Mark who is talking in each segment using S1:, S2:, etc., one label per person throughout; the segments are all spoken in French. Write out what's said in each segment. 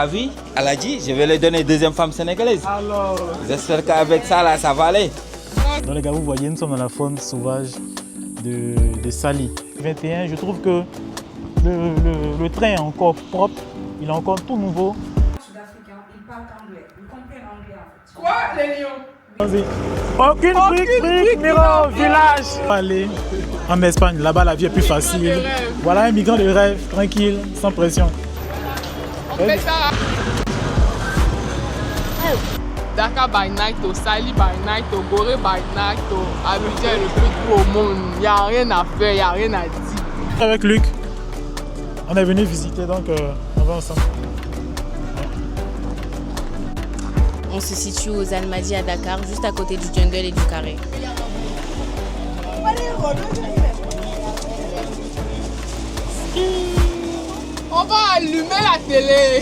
S1: Avis, elle a dit, je vais lui donner une deuxième femme sénégalaise.
S2: Alors,
S1: j'espère qu'avec ça, là, ça va aller.
S2: Donc les gars, vous voyez, nous sommes dans la faune sauvage de Saly. 21, je trouve que le train est encore propre, il est encore tout nouveau.
S3: Sud-africain, ils parlent anglais, ils comprennent anglais en fait.
S4: Quoi, les lions?
S2: Vas-y. Aucune brique, Miro, village. Allez en Espagne, là-bas la vie est plus facile. Voilà un migrant de rêve, tranquille, sans pression.
S4: On fait ça. Dakar by night, au Saly by night, au Gorée by night, au Abidjan le plus beau au monde. Il n'y a rien à faire, il n'y a rien à dire.
S2: Avec Luc, on est venu visiter, donc on va ensemble.
S5: On se situe aux Almadies à Dakar, juste à côté du jungle et du carré.
S4: On va allumer la télé.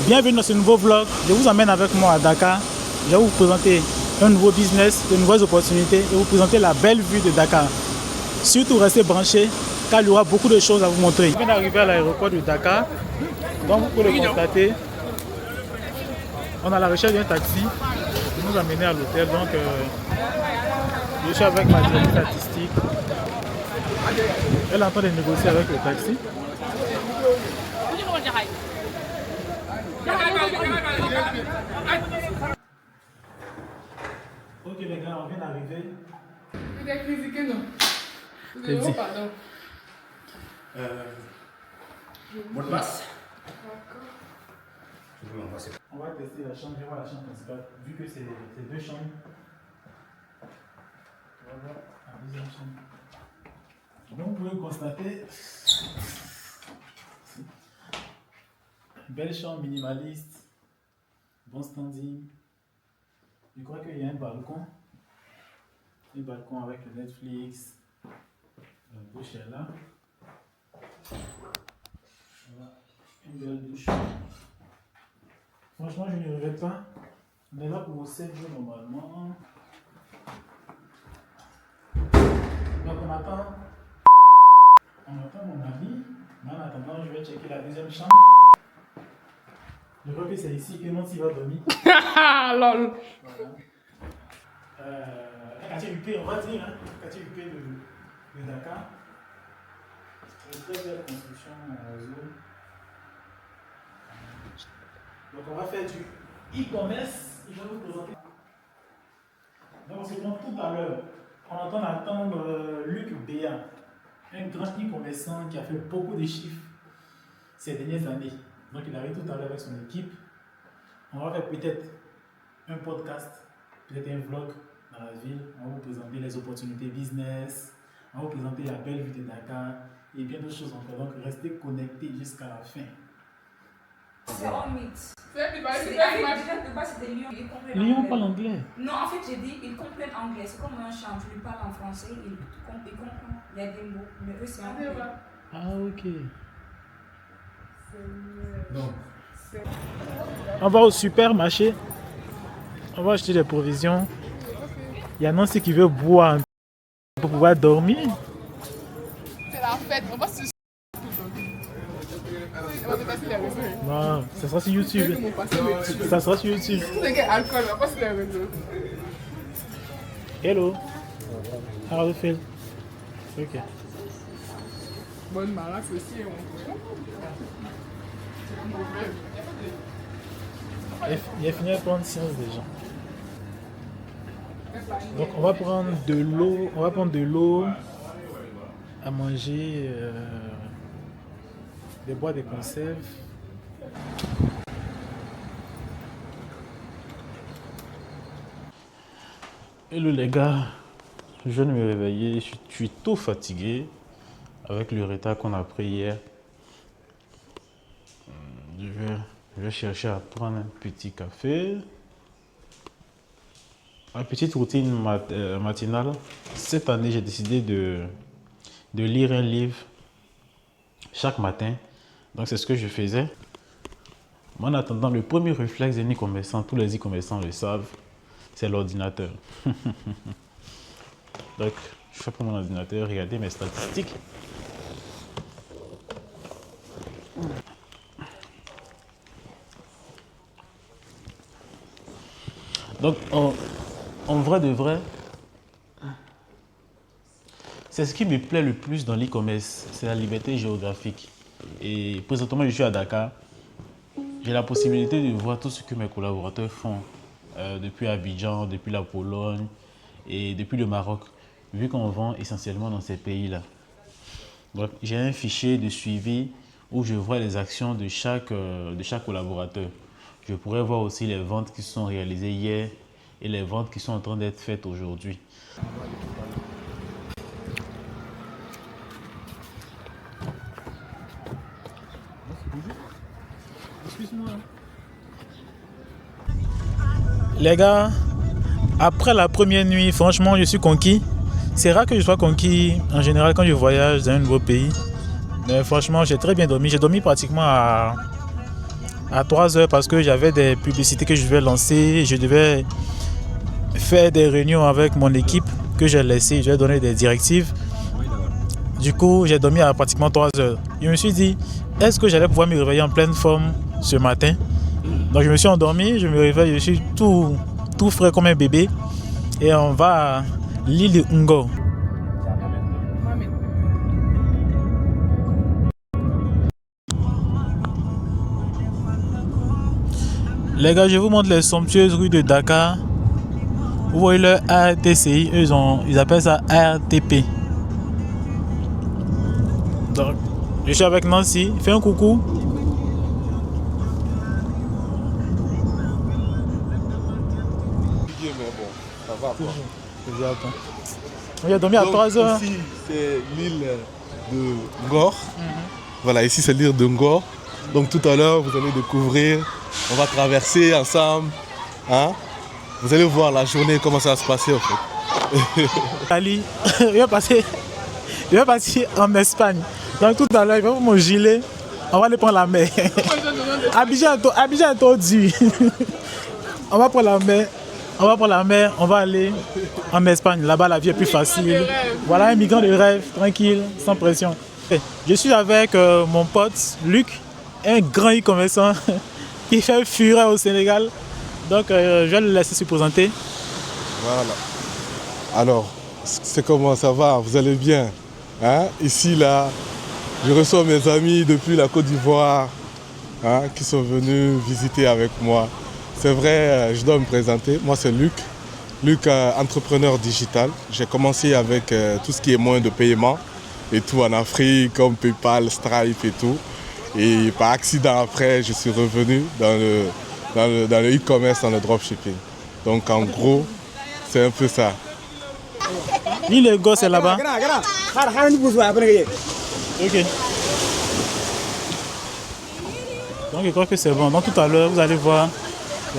S2: Bienvenue dans ce nouveau vlog. Je vous emmène avec moi à Dakar. Je vais vous présenter un nouveau business, de nouvelles opportunités et vous présenter la belle vue de Dakar. Surtout restez branchés car il y aura beaucoup de choses à vous montrer. On vient d'arriver à l'aéroport de Dakar. Donc vous pouvez le constater. On a la recherche d'un taxi pour nous amener à l'hôtel. Donc je suis avec ma directrice artistique. Elle est en train de négocier avec le taxi. Ok les gars, on vient d'arriver.
S4: Vous êtes critiqué, non?
S2: Vas-y.
S4: Pardon.
S6: Mot de passe.
S2: On va tester la chambre, viens voir la chambre principale. Vu que c'est deux chambres, on va voir la deuxième chambre. Donc vous pouvez constater, belle chambre minimaliste, bon standing. Je crois qu'il y a un balcon avec le Netflix. La douche est là. Voilà, une belle douche. Franchement, je ne regrette pas. On est là pour 7 jours normalement. Donc on attend mon mari. Mais en attendant, je vais checker la deuxième chambre. Je crois que c'est ici que Nancy va dormir.
S4: Lol.
S2: Voilà. Un quartier huppé, on va dire, hein. Un quartier huppé de Dakar. Une très belle construction en zone. Donc on va faire du e-commerce. Je vais vous présenter. Donc on se prend tout à l'heure. On entend attendre Luc Béa, un grand e-commerçant qui a fait beaucoup de chiffres ces dernières années. Donc il arrive tout à l'heure avec son équipe. On va faire peut-être un podcast, peut-être un vlog dans la ville. On va vous présenter les opportunités business. On va vous présenter la belle vie de Dakar et bien d'autres choses encore. Donc restez connectés jusqu'à la fin.
S3: C'est un mythe.
S4: C'est
S3: Déjà, de base, c'est des lions. Ils comprennent
S2: Lyon
S3: anglais.
S2: parle anglais.
S3: Non, en fait, j'ai dit, ils comprennent anglais. C'est comme un chant. Tu lui parles en français, ils comprennent. Il y a des mots, mais eux, c'est anglais.
S2: Ah ok. Donc, on va au supermarché. On va acheter des provisions. Il y a Nancy qui veut boire pour pouvoir dormir.
S4: C'est la fête. On va se. On va passer les réseaux.
S2: Non, ça sera sur YouTube.
S4: Ils vont passer le truc.
S2: Ça sera sur YouTube.
S4: C'est quel alcool? On va passer les réseaux.
S2: Hello. How do you feel? Ok.
S4: Bonne marasse aussi.
S2: Il a fini à prendre séance déjà. Donc on va prendre de l'eau, à manger, des boîtes de conserve. Hello les gars, je viens de me réveiller, je suis tout fatigué avec le retard qu'on a pris hier. Je vais chercher à prendre un petit café. Ma petite routine matinale. Cette année, j'ai décidé de lire un livre chaque matin
S7: Donc c'est ce que je faisais. Mais en attendant, le premier réflexe des e-commerçants, tous les e-commerçants le savent, c'est l'ordinateur. Donc je fais pour mon ordinateur, regardez mes statistiques. Donc en vrai de vrai, c'est ce qui me plaît le plus dans l'e-commerce, c'est la liberté géographique. Et présentement, je suis à Dakar. J'ai la possibilité de voir tout ce que mes collaborateurs font depuis Abidjan, depuis la Pologne et depuis le Maroc, vu qu'on vend essentiellement dans ces pays-là. Donc, j'ai un fichier de suivi où je vois les actions de chaque collaborateur. Je pourrais voir aussi les ventes qui sont réalisées hier et les ventes qui sont en train d'être faites aujourd'hui.
S2: Excuse-moi. Les gars, après la première nuit, franchement, je suis conquis. C'est rare que je sois conquis en général quand je voyage dans un nouveau pays. Mais franchement, j'ai très bien dormi. J'ai dormi pratiquement à 3 heures parce que j'avais des publicités que je devais lancer. Je devais faire des réunions avec mon équipe que j'ai laissée. Je vais donner des directives. Du coup, j'ai dormi à pratiquement 3 heures. Je me suis dit, est-ce que j'allais pouvoir me réveiller en pleine forme ce matin? Donc je me suis endormi, je me réveille, je suis tout frais comme un bébé. Et on va à l'île de Ngor. Les gars, je vous montre les somptueuses rues de Dakar. Vous voyez le RTCI, ils appellent ça RTP. Donc, je suis avec Nancy. Fais un coucou.
S8: Mais bon, ça va quoi.
S2: On a dormi à 3 heures.
S8: Ici, c'est l'île de Ngor. Voilà, ici, c'est l'île de Ngor. Donc, tout à l'heure, vous allez découvrir. On va traverser ensemble. Hein? Vous allez voir la journée, comment ça va se passer en fait.
S2: Ali, je vais passer en Espagne. Donc tout à l'heure, il va prendre mon gilet. On va aller prendre la mer. Abidjan est trop dur. On va prendre la mer. On va aller en Espagne. Là-bas, la vie est plus facile. Voilà un migrant de rêve, tranquille, sans pression. Je suis avec mon pote Luc, un grand e-commerçant qui fait fureur au Sénégal. Donc, je vais le laisser se présenter.
S8: Voilà. Alors, c'est comment ça va? Vous allez bien? Hein? Ici, là, je reçois mes amis depuis la Côte d'Ivoire qui sont venus visiter avec moi. C'est vrai, je dois me présenter. Moi, c'est Luc. Luc, entrepreneur digital. J'ai commencé avec tout ce qui est moyen de paiement et tout en Afrique, comme PayPal, Stripe et tout. Et par accident, après, je suis revenu dans le e-commerce, dans le dropshipping. Donc, en gros, c'est un peu ça.
S2: L'île de Ngor, c'est là-bas. Ok. Donc je crois que c'est bon. Donc tout à l'heure, vous allez voir.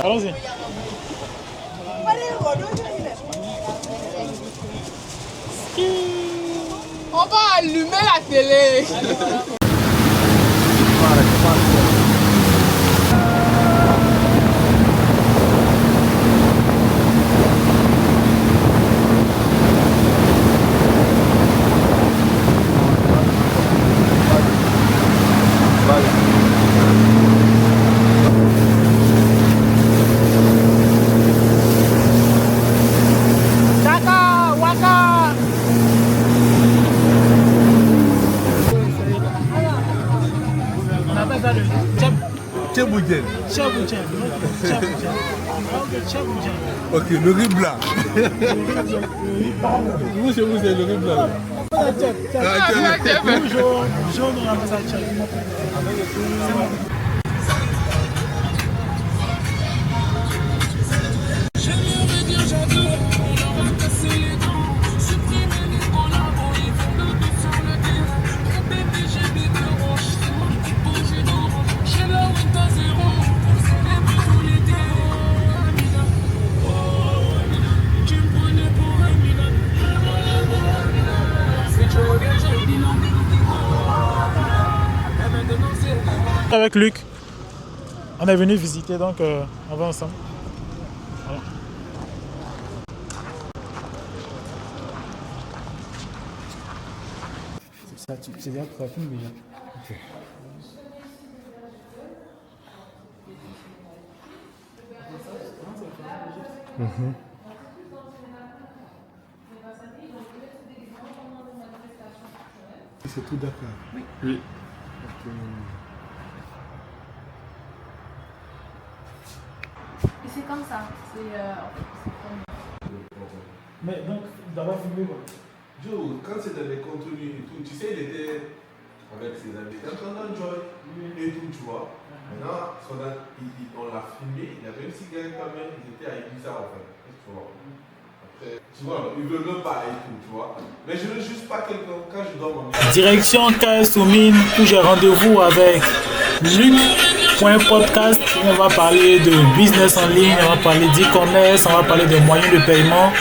S2: Allons-y.
S4: On va allumer la télé.
S8: Ok, le riz blanc. Vous, c'est le riz blanc.
S2: Jaune, on appelle ça tchèp. avec Luc. On est venu visiter, donc on va ensemble. Voilà. C'est déjà pour la film déjà. Okay.
S8: C'est tout d'accord.
S7: Oui.
S9: Et c'est comme ça. C'est comme...
S2: Mais donc, d'abord filmer quoi.
S8: Joe, quand c'était les contenus et tout, tu sais, il était avec ses amis. Quand on a enjoy et tout, tu vois. Maintenant, on l'a filmé, il y avait une cigarette quand même, ils étaient à Ibiza en fait. Tu vois. Après, tu vois, il veut même pas et tout, tu vois. Mais je veux juste pas quelqu'un, quand je dors mon
S2: Direction KS Soumine, où j'ai rendez-vous avec Luc.podcast. On va parler de business en ligne, on va parler d'e-commerce, on va parler de moyens de paiement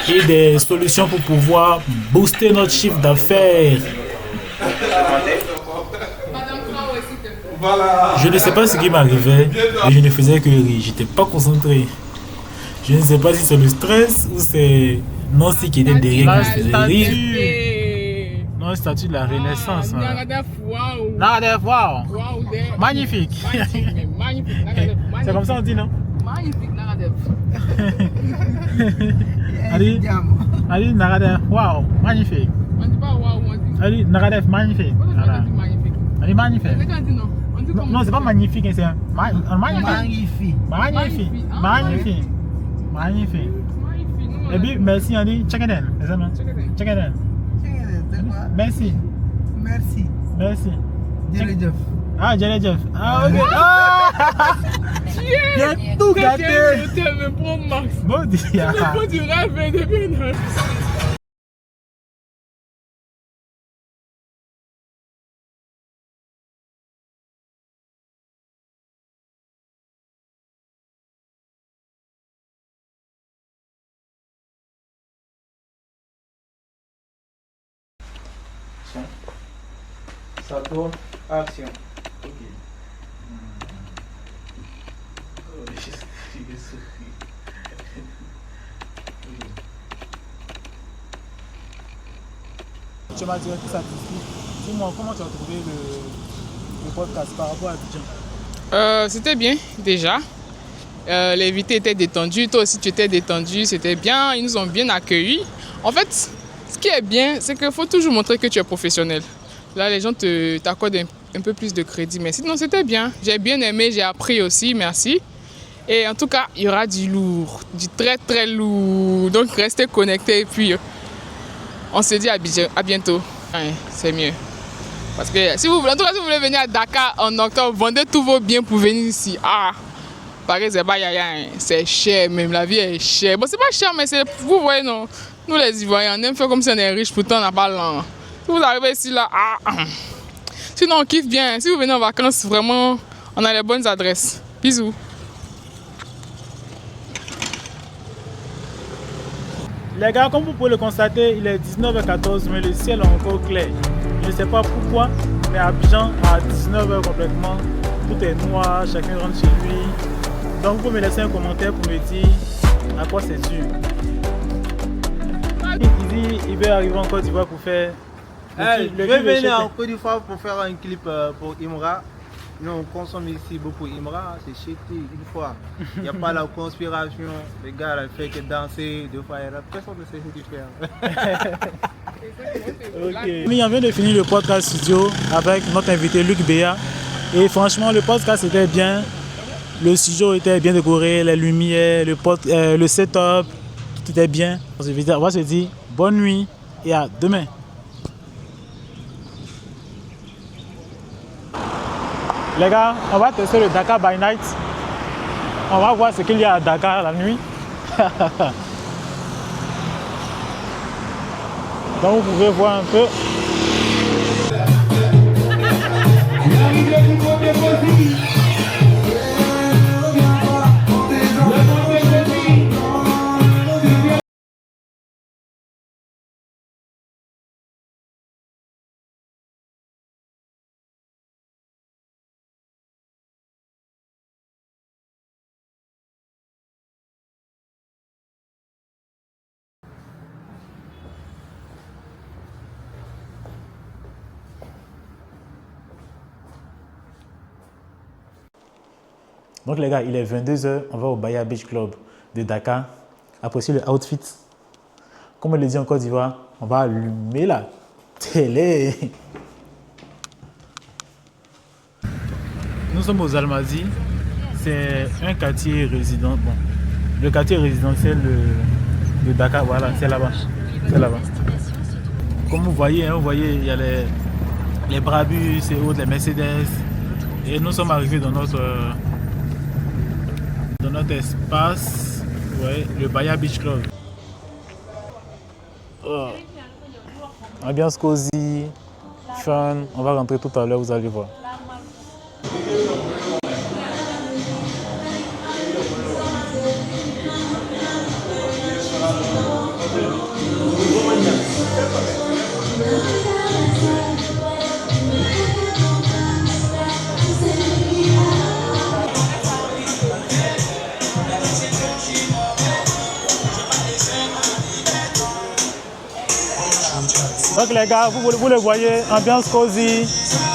S2: et des solutions pour pouvoir booster notre chiffre d'affaires.
S8: Voilà.
S2: Je ne sais pas ce qui m'arrivait, mais je ne faisais que rire. J'étais pas concentré. Je ne sais pas si c'est le stress ou c'est Nancy qui était derrière qui faisait rire. Non, le statut de la Renaissance. Nagadef, waouh. Magnifique. C'est comme ça on dit, non?
S4: Magnifique, Nagadef.
S2: Ali, Nagadef, waouh, magnifique.
S4: On dit pas waouh, on dit.
S2: Ali, Nagadef, magnifique.
S4: Voilà. Magnifique.
S2: Ali, magnifique.
S4: On dit non. On dit
S2: Non, c'est pas magnifique, c'est magnifique. Magnifique. Magnifique. Magnifique. Et puis, merci, on dit check it in. Check it in. Merci. Merci.
S10: Jeff.
S2: Ah, Jeff. Ah, ok. Ah! Bien tout gâté.
S4: Je t'aime, Pro Max.
S2: Bon dia.
S4: Tu n'es pas du rêve de bien.
S10: Ça tourne. Action.
S2: Ok. Tu m'as dit que ça te suit. Dis-moi, comment tu as trouvé le podcast par rapport à Abidjan?
S4: C'était bien, déjà. L'invité était détendu, toi aussi tu étais détendu, c'était bien, ils nous ont bien accueillis. En fait, ce qui est bien, c'est qu'il faut toujours montrer que tu es professionnel. Là, les gens t'accordent un peu plus de crédit. Mais sinon, c'était bien. J'ai bien aimé, j'ai appris aussi, merci. Et en tout cas, il y aura du lourd, du très très lourd. Donc, restez connectés et puis on se dit à bientôt. Ouais, c'est mieux. Parce que si vous voulez venir à Dakar en octobre, vendez tous vos biens pour venir ici. Ah, pareil, c'est pas yaya, c'est cher même, la vie est chère. Bon, c'est pas cher, mais c'est, vous voyez, non. Nous les Ivoiriens, on aime faire comme si on est riche, pourtant on n'a pas l'argent. Si vous arrivez ici, là, sinon on kiffe bien. Si vous venez en vacances, vraiment, on a les bonnes adresses. Bisous.
S2: Les gars, comme vous pouvez le constater, il est 19h14, mais le ciel est encore clair. Je ne sais pas pourquoi, mais à Abidjan, à 19h complètement, tout est noir, chacun rentre chez lui. Donc vous pouvez me laisser un commentaire pour me dire à quoi c'est dû. Il dit il veut arriver en Côte d'Ivoire pour faire...
S10: Je vais venir en Côte d'Ivoire pour faire un clip pour Imra. Nous on consomme ici beaucoup Imra, c'est chez une fois. Il n'y a pas la conspiration, les gars là, fait que danser, deux fois, personne ne sait ce qu'il fait.
S2: Ok. On vient de finir le podcast studio avec notre invité Luc Béa. Et franchement, le podcast était bien. Le studio était bien décoré, les lumières, le setup, tout était bien. On va se dire bonne nuit et à demain. Les gars, on va tester le Dakar by night. On va voir ce qu'il y a à Dakar la nuit. Donc vous pouvez voir un peu.
S7: Donc les gars, il est 22h, on va au Bahia Beach Club de Dakar. Appréciez le outfit. Comme on le dit en Côte d'Ivoire, on va allumer la télé. Nous sommes aux Almadies. C'est un quartier résident. Bon, le quartier résidentiel de Dakar, voilà, c'est là-bas. C'est là-bas. Comme vous voyez, il y a les Brabus et autres, les Mercedes. Et nous sommes arrivés dans notre espace, ouais, le Bahia Beach Club. Ambiance cosy, fun. On va rentrer tout à l'heure, vous allez voir. Donc les gars, vous le voyez, ambiance cosy,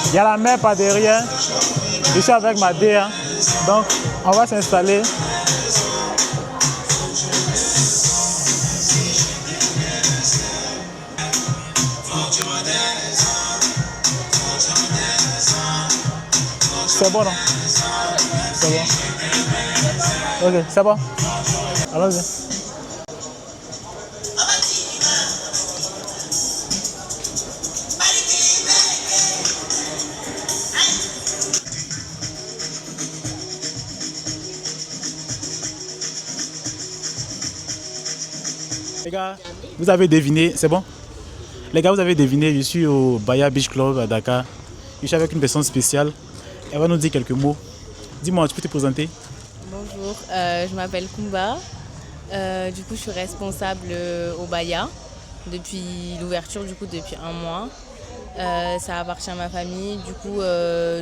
S7: il y a la mer par derrière. Je suis avec ma DA, donc on va s'installer. C'est bon, non? C'est bon. Ok, c'est bon. Allons-y. Les gars, vous avez deviné, c'est bon? Les gars, vous avez deviné, je suis au Bahia Beach Club à Dakar. Je suis avec une personne spéciale. Elle va nous dire quelques mots. Dis-moi, tu peux te présenter?
S5: Bonjour, je m'appelle Kumba. Du coup, je suis responsable au Bahia depuis l'ouverture, depuis 1 mois. Ça appartient à ma famille. Du coup,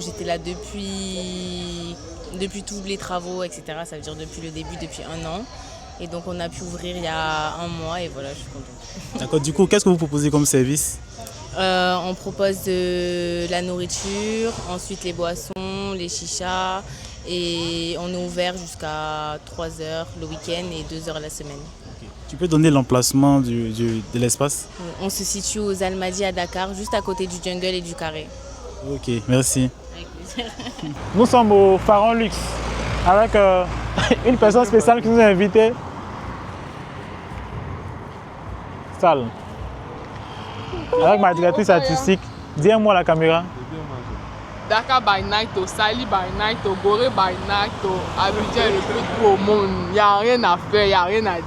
S5: j'étais là depuis tous les travaux, etc. Ça veut dire depuis le début, depuis 1 an. Et donc, on a pu ouvrir il y a 1 mois et voilà, je suis contente.
S7: D'accord, du coup, qu'est-ce que vous proposez comme service?
S5: On propose de la nourriture, ensuite les boissons, les chichas. Et on est ouvert jusqu'à 3h le week-end et 2h la semaine.
S7: Okay. Tu peux donner l'emplacement de l'espace?
S5: On se situe aux Almadies à Dakar, juste à côté du jungle et du carré.
S7: Ok, merci.
S5: Avec plaisir.
S7: Nous sommes au Pharaon Luxe avec une personne spéciale qui nous a invités. Sal. Avec ma directrice artistique. Dis-moi la caméra.
S4: Dakar by night, Sali by night, Gorée by night, Abidjan est le plus beau au monde. Il n'y a rien à faire, il n'y a rien à dire.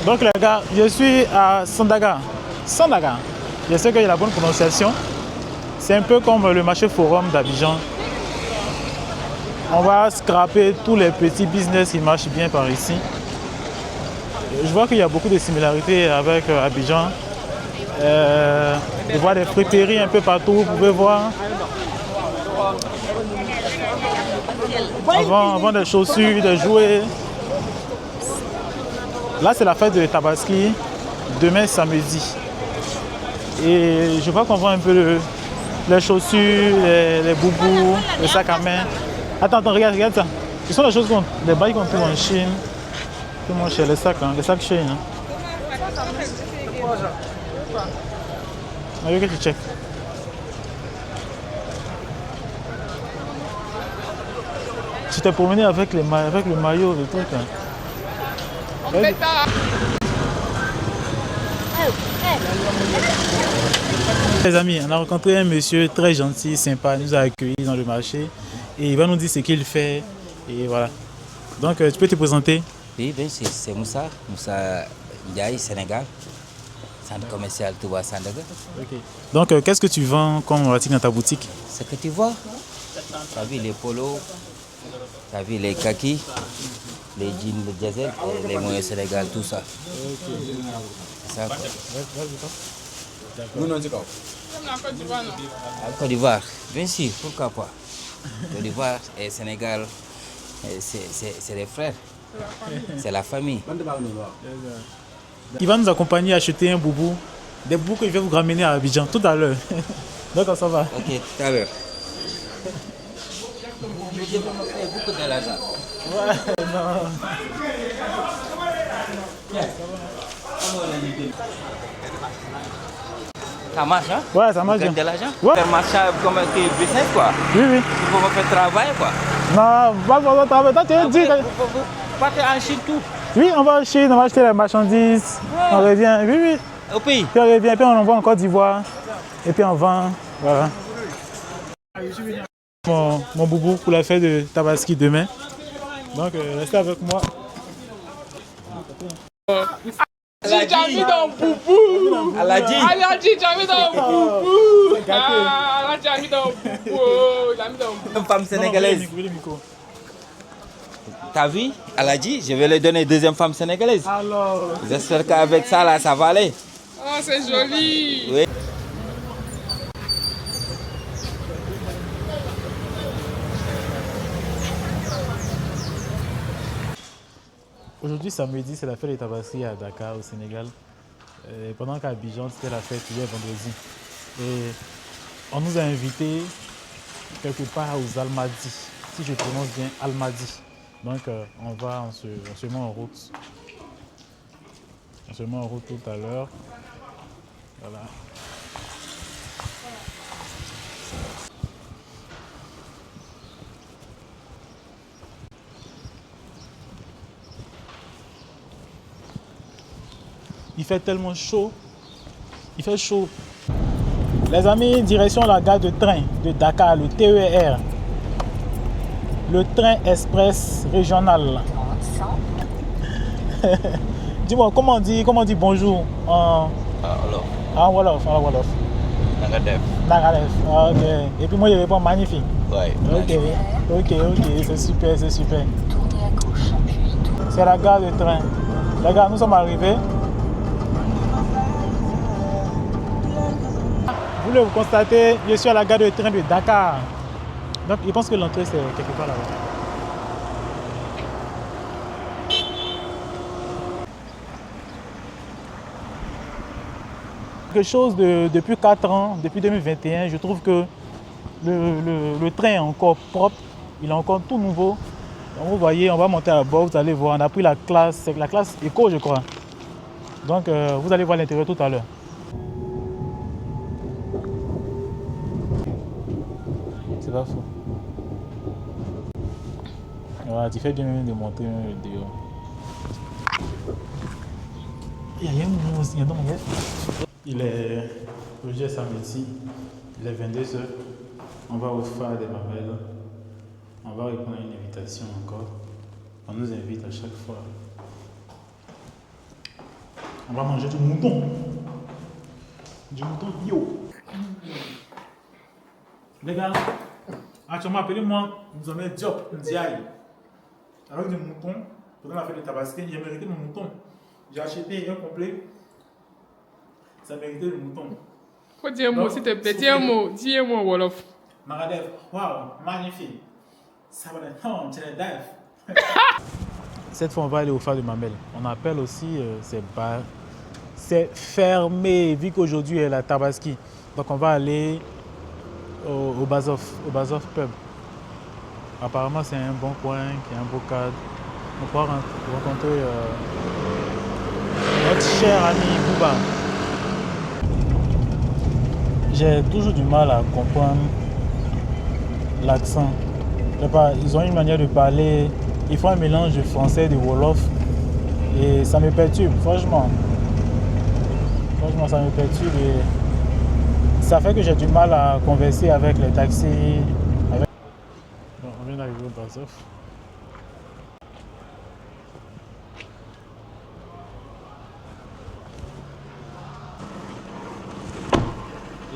S7: Donc les gars, je suis à Sandaga. Sandaga. Je sais qu'il y a la bonne prononciation. C'est un peu comme le marché forum d'Abidjan. On va scraper tous les petits business qui marchent bien par ici. Je vois qu'il y a beaucoup de similarités avec Abidjan. Je vois des friperies un peu partout, vous pouvez voir. On vend des chaussures, des jouets. Là, c'est la fête de Tabaski, demain samedi. Et je vois qu'on vend un peu les chaussures, les boubous, les sacs à main. Attends, regarde ça. Ce sont les choses des bails qu'on trouve en Chine. Comment chez les sacs Chine. Hein. Allez, que tu check. Tu t'es promené avec le maillot, le truc. Hein. Les amis, on a rencontré un monsieur très gentil, sympa, il nous a accueillis dans le marché et il va nous dire ce qu'il fait et voilà. Donc tu peux te présenter?
S11: Oui, c'est Moussa Ndiaye, Sénégal, centre commercial Touba Sandaga.
S7: Okay. Donc qu'est-ce que tu vends comme article dans ta boutique?
S11: Ce que tu vois, tu as vu les polos, tu as vu les kakis, les jeans, le diesel, les moyens Sénégal, tout ça.
S7: Okay.
S11: C'est ça.
S4: Nous, non, c'est quoi?
S11: Côte d'Ivoire, bien sûr, pourquoi pas. Côte d'Ivoire et Sénégal, c'est les frères. C'est la famille.
S7: Il va nous accompagner à acheter un boubou
S2: des bouts que je vais vous ramener à Abidjan tout à l'heure. Donc ça va.
S11: Ok, tout à l'heure. Je vais me faire beaucoup de l'argent.
S2: Ouais, non.
S1: Ça marche, hein?
S2: Ouais, ça marche
S1: Vous gagnez
S2: bien.
S1: de l'argent?
S2: Ouais.
S1: Faire marché comme un business, quoi.
S2: Oui, oui.
S1: Il faut me faire travailler, quoi.
S2: Non, pas besoin de travailler. Toi, tu veux dire.
S1: Vous partez en Chine tout.
S2: Oui, on va en Chine, on va acheter les marchandises.
S1: Ouais.
S2: On revient. Oui, oui.
S1: Au pays.
S2: Puis on revient, puis on envoie en Côte d'Ivoire. Et puis on vend. Voilà. Mon boubou pour la fête de Tabaski demain. Donc, restez avec moi.
S4: J'ai mis dans boubou.
S1: Aladji.
S4: Aladji, j'ai mis dans boubou. Aladji, j'ai mis dans boubou. J'ai mis dans boubou.
S1: Une femme sénégalaise. T'as vu? Aladji, je vais lui donner une deuxième femme sénégalaise.
S2: Alors.
S1: J'espère qu'avec ça, là, ça va aller.
S4: Oh, c'est joli.
S1: Oui.
S2: Aujourd'hui, samedi, c'est la fête des Tabaski à Dakar, au Sénégal. Pendant qu'à Abidjan, c'était la fête hier vendredi. Et on nous a invités quelque part aux Almadies, si je prononce bien Almadies. Donc on se met en route. On se met en route tout à l'heure. Voilà. Il fait tellement chaud. Il fait chaud. Les amis, direction la gare de train de Dakar, le TER. Le train express régional. Dis-moi, comment on dit bonjour en Wolof? En Wolof.
S1: Nagadef.
S2: Nagadef. Ah, ok. Et puis moi, je réponds magnifique.
S1: Ouais.
S2: Ok, c'est super, c'est super. C'est la gare de train. Les gars, nous sommes arrivés. Vous le constatez, je suis à la gare de train de Dakar. Donc, je pense que l'entrée, c'est quelque part là-bas. Quelque chose depuis 4 ans, depuis 2021, je trouve que le train est encore propre, il est encore tout nouveau. Donc, vous voyez, on va monter à bord, vous allez voir, on a pris la classe, c'est la classe éco, je crois. Donc, vous allez voir l'intérieur tout à l'heure. C'est pas faux. Voilà, tu fais bien de monter dehors. Il y a un moment aussi, il est aujourd'hui samedi, il est 22h. On va au phare des Mamelles. On va répondre à une invitation encore. On nous invite à chaque fois. On va manger du mouton. Du mouton bio. Les gars, actuellement, appelez-moi, nous avons un job, Ndiaye. Avec du mouton, pendant la fête de Tabaski, j'ai mérité mon mouton. J'ai acheté un complet. Ça méritait le mouton.
S4: Faut dire un mot, s'il te plaît. Dis un mot en Wolof.
S2: Nagadef, waouh, magnifique. Ça va être non, tu es def. Cette fois, on va aller au phare de Mamelles. On appelle aussi ces bars. C'est fermé, vu qu'aujourd'hui est la Tabaski. Donc, on va aller au Bazof Pub. Apparemment, c'est un bon coin, qui a un beau cadre. On pourra rencontrer notre cher ami Bouba. J'ai toujours du mal à comprendre l'accent. Ils ont une manière de parler, ils font un mélange de français et de Wolof. Et ça me perturbe, franchement. Franchement, ça me perturbe et ça fait que j'ai du mal à converser avec les taxis. Bon, on vient d'arriver au Bazof.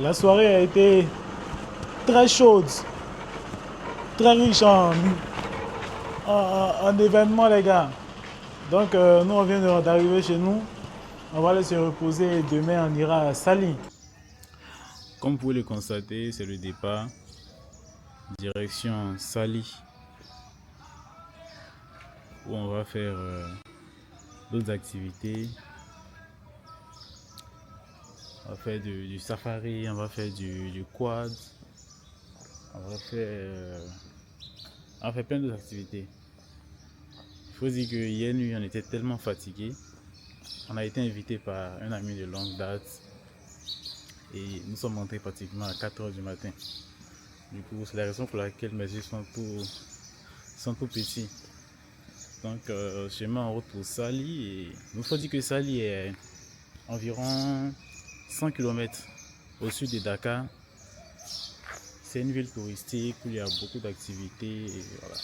S2: La soirée a été très chaude, très riche en événements, les gars. Donc, nous, on vient d'arriver chez nous. On va aller se reposer et demain, on ira à Sali. Comme vous pouvez le constater, c'est le départ. Direction Sali. Où on va faire d'autres activités.
S7: On va faire du safari, on va faire du quad, on va faire plein d'autres activités. Il faut dire que hier nuit, on était tellement fatigués. On a été invité par un ami de longue date et nous sommes rentrés pratiquement à 4 h du matin. Du coup, c'est la raison pour laquelle mes yeux sont tout petits. Donc, chemin en route pour Saly. Et il faut dire que Saly est environ 100 km au sud de Dakar. C'est une ville touristique où il y a beaucoup d'activités. Voilà.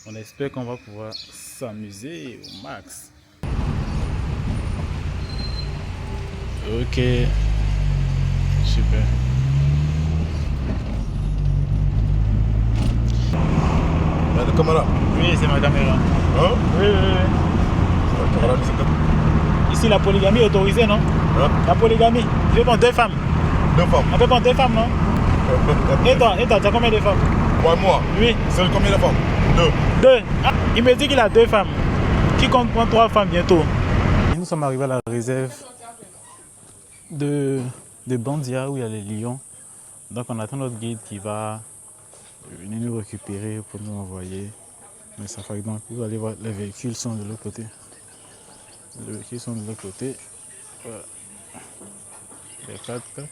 S7: On espère qu'on va pouvoir s'amuser au max. Ok, super.
S8: La caméra?
S2: Oui, c'est ma caméra.
S8: Hein?
S2: Oui.
S8: La caméra, c'est...
S2: Ici, la polygamie est autorisée, non?
S8: Hein?
S2: La polygamie. Je vais prendre 2 femmes.
S8: 2 femmes?
S2: On peut prendre 2 femmes, non? Et toi, tu as combien de femmes?
S8: Moi?
S2: Oui.
S8: C'est combien de femmes?
S2: 2. Ah, il me dit qu'il a 2 femmes. Qui compte prendre 3 femmes bientôt.
S7: Nous sommes arrivés à la réserve de Bandia où il y a les lions. Donc on attend notre guide qui va venir nous récupérer pour nous envoyer. Mais ça fait donc vous allez voir, les véhicules sont de l'autre côté. Les véhicules sont de l'autre côté. Voilà. Les 4x4.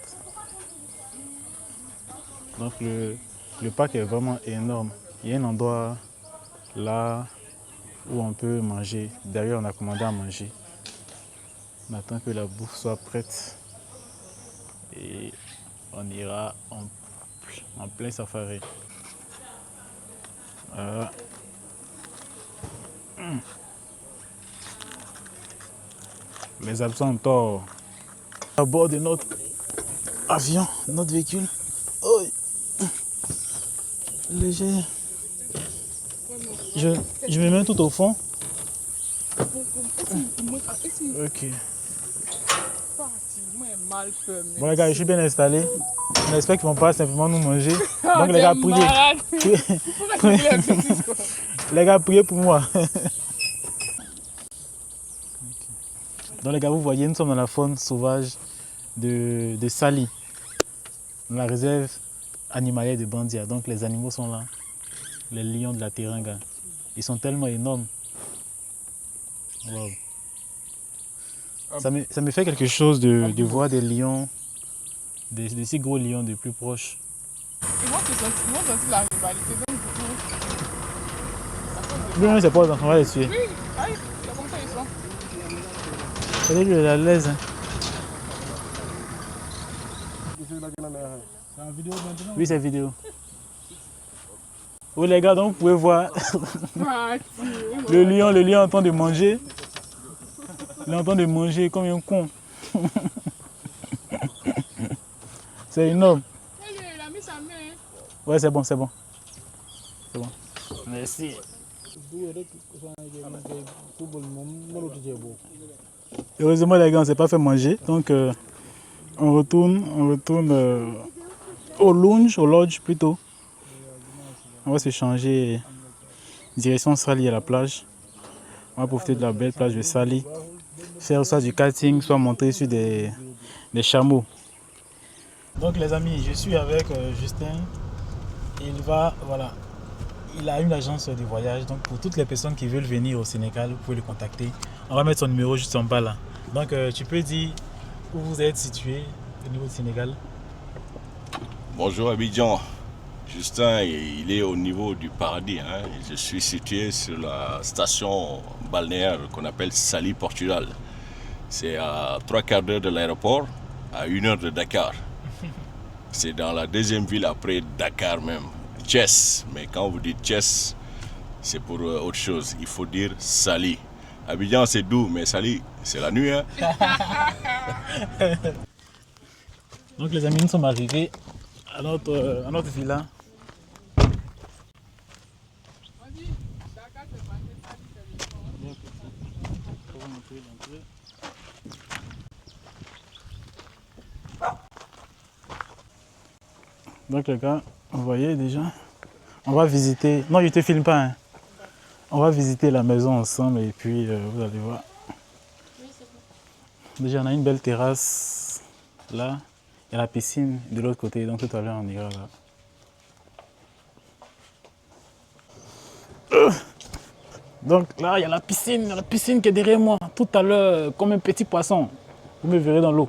S7: Donc le parc est vraiment énorme. Il y a un endroit là où on peut manger. D'ailleurs, on a commandé à manger. On attend que la bouffe soit prête et on ira en plein safari. Voilà. Les absents ont tort. À bord de notre avion, notre véhicule. Oh. Léger. Je me mets tout au fond. Ok. Bon les gars, je suis bien installé. On espère qu'ils ne vont pas simplement nous manger. Donc les gars, priez. Les gars, priez pour moi. Donc les gars, vous voyez, nous sommes dans la faune sauvage de Saly, dans la réserve animalière de Bandia. Donc les animaux sont là. Les lions de la Teranga. Ils sont tellement énormes. Wow. Ça me fait quelque chose de voir des lions, des si gros lions de plus proches.
S4: Ils vont sentir la rivalité. Donc,
S7: Oui, c'est pas les enfants, on va les tuer.
S4: oui, c'est comme ça ils sont.
S7: C'est lui, il est à l'aise. Oui, c'est vidéo. Oui, les gars, donc vous pouvez voir le lion est en train de manger. Il est en train de manger comme un con. C'est énorme.
S4: Il a mis sa main.
S7: Ouais, c'est bon. C'est bon. Merci. Heureusement, les gars, on ne s'est pas fait manger. Donc, on retourne au lodge plutôt. On va se changer direction Saly à la plage. On va profiter de la belle plage de Saly. Faire soit du karting, soit monter sur des chameaux. Donc les amis, je suis avec Justin. Il a une agence de voyage. Donc pour toutes les personnes qui veulent venir au Sénégal, vous pouvez le contacter. On va mettre son numéro juste en bas là. Donc tu peux dire où vous êtes situé au niveau du Sénégal.
S6: Bonjour Abidjan. Justin, il est au niveau du paradis. Hein. Je suis situé sur la station balnéaire qu'on appelle Saly Portugal. C'est à 3/4 d'heure de l'aéroport, à 1 heure de Dakar. C'est dans la deuxième ville après Dakar même, Thiès. Mais quand vous dites Thiès, c'est pour autre chose. Il faut dire Saly. Abidjan, c'est doux, mais Saly, c'est la nuit. Hein.
S7: Donc les amis, nous sommes arrivés à notre villa. Donc les gars, vous voyez déjà, on va visiter, non je te filme pas, hein. On va visiter la maison ensemble et puis vous allez voir. Déjà on a une belle terrasse Là, il y a la piscine de l'autre côté, donc tout à l'heure on ira là. Donc là, il y a la piscine qui est derrière moi, tout à l'heure, comme un petit poisson. Vous me verrez dans l'eau.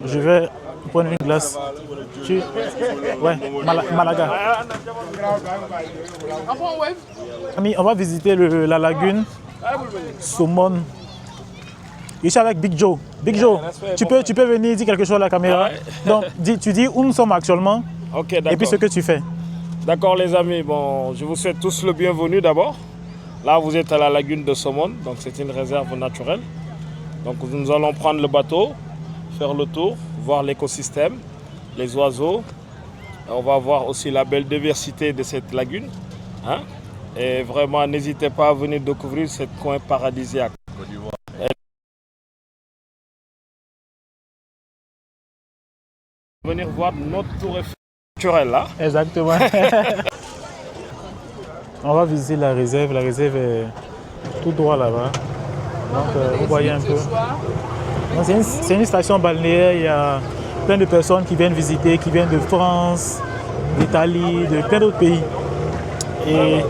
S7: Je vais prendre une glace. Ouais, Malaga. Ami, on va visiter la lagune Somone. Je suis avec Big Joe. Big Joe, tu peux venir dire quelque chose à la caméra. Donc, tu dis où nous sommes actuellement.
S12: Ok,
S7: et puis ce que tu fais.
S12: D'accord les amis, bon, je vous souhaite tous le bienvenu d'abord. Là vous êtes à la lagune de Somone, donc c'est une réserve naturelle. Donc nous allons prendre le bateau, faire le tour, voir l'écosystème, les oiseaux. On va voir aussi la belle diversité de cette lagune. Hein? Et vraiment n'hésitez pas à venir découvrir ce coin paradisiaque. Venir voir notre tour naturelle là.
S7: Exactement. On va visiter la réserve. La réserve est tout droit là-bas. Donc vous voyez un peu. C'est une station balnéaire. Il y a plein de personnes qui viennent visiter, qui viennent de France, d'Italie, de plein d'autres pays. Et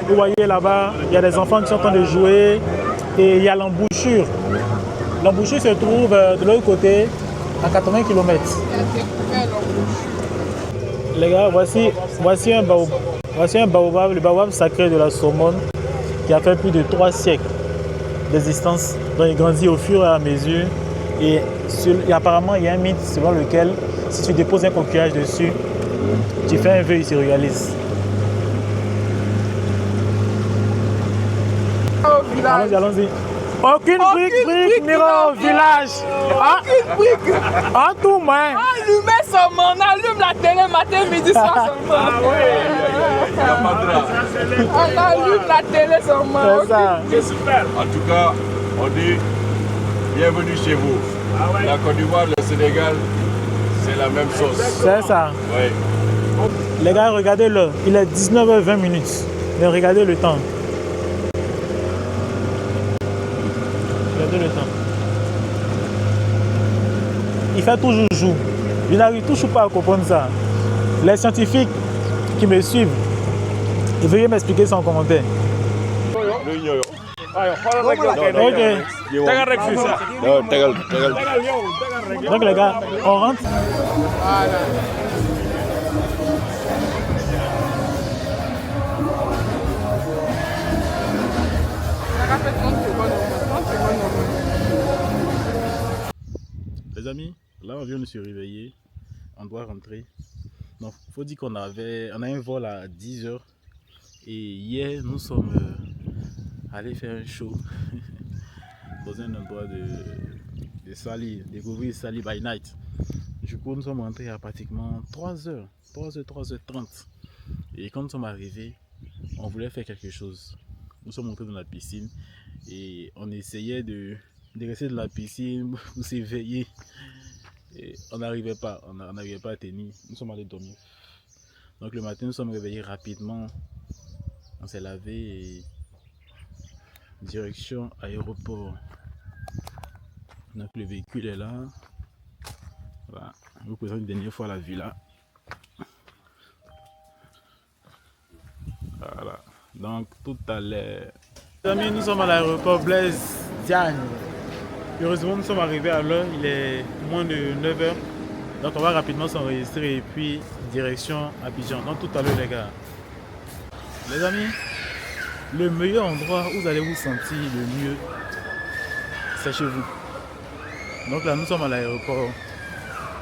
S7: vous voyez là-bas, il y a des enfants qui sont en train de jouer et il y a l'embouchure. L'embouchure se trouve de l'autre côté, à 80 km. Les gars, voici un baobab, le baobab sacré de la Somone, qui a fait plus de 3 siècles d'existence. Donc il grandit au fur et à mesure. Et apparemment, il y a un mythe selon lequel, si tu déposes un coquillage dessus, tu fais un vœu, il se réalise. Allons-y, allons-y. Aucune brique n'ira au village.
S4: Aucune brique.
S7: En tout, moi.
S4: Allumez seulement, on allume la télé matin, midi, soir seulement.
S6: Ah oui, il n'y a pas de drap.
S4: On allume la télé seulement.
S7: C'est ça.
S12: C'est super.
S6: En tout cas, on dit bienvenue chez vous. La Côte d'Ivoire, le Sénégal, c'est la même chose.
S7: C'est ça.
S6: Oui.
S7: Les gars, regardez l'heure. Il est 19h20 minutes. Mais regardez le temps. Regardez le temps. Il fait toujours jour. Je n'arrive toujours pas à comprendre ça. Les scientifiques qui me suivent, veuillez m'expliquer ça en commentaire. Donc les gars, on rentre. Les amis, là on vient de se réveiller, on doit rentrer. Donc il faut dire qu'on a un vol à 10h et hier nous sommes allés faire un show dans un endroit de Sali, découvrir Sali by Night. Du coup nous sommes rentrés à pratiquement 3h, 3h30 et quand nous sommes arrivés, on voulait faire quelque chose. Nous sommes montés dans la piscine et on essayait de rester dans la piscine pour s'éveiller. Et on n'arrivait pas à tenir. Nous sommes allés dormir. Donc le matin, nous sommes réveillés rapidement. On s'est lavé et direction aéroport. Donc le véhicule est là. Voilà. Je vous présente une dernière fois la villa. Voilà. Donc tout à l'heure. Les amis, nous sommes à l'aéroport Blaise Diagne. Heureusement, nous sommes arrivés à l'heure, il est moins de 9h. Donc on va rapidement s'enregistrer et puis direction Abidjan. Donc tout à l'heure les gars. Les amis, le meilleur endroit où vous allez vous sentir le mieux, c'est chez vous. Donc là nous sommes à l'aéroport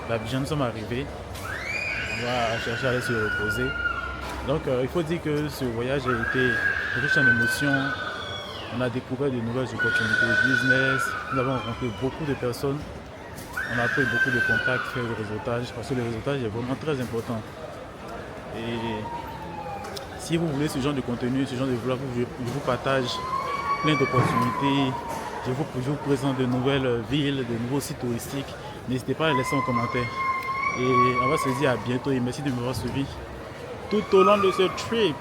S7: d'Abidjan, nous sommes arrivés. On va chercher à aller se reposer. Donc il faut dire que ce voyage a été riche en émotions On a découvert de nouvelles opportunités de business. Nous avons rencontré beaucoup de personnes. On a pris beaucoup de contacts, fait le réseautage, parce que le réseautage est vraiment très important. Et si vous voulez ce genre de contenu, ce genre de vlog, je vous partage plein d'opportunités. Je vous présente de nouvelles villes, de nouveaux sites touristiques. N'hésitez pas à laisser un commentaire. Et on va se dire à bientôt et merci de m'avoir suivi tout au long de ce trip.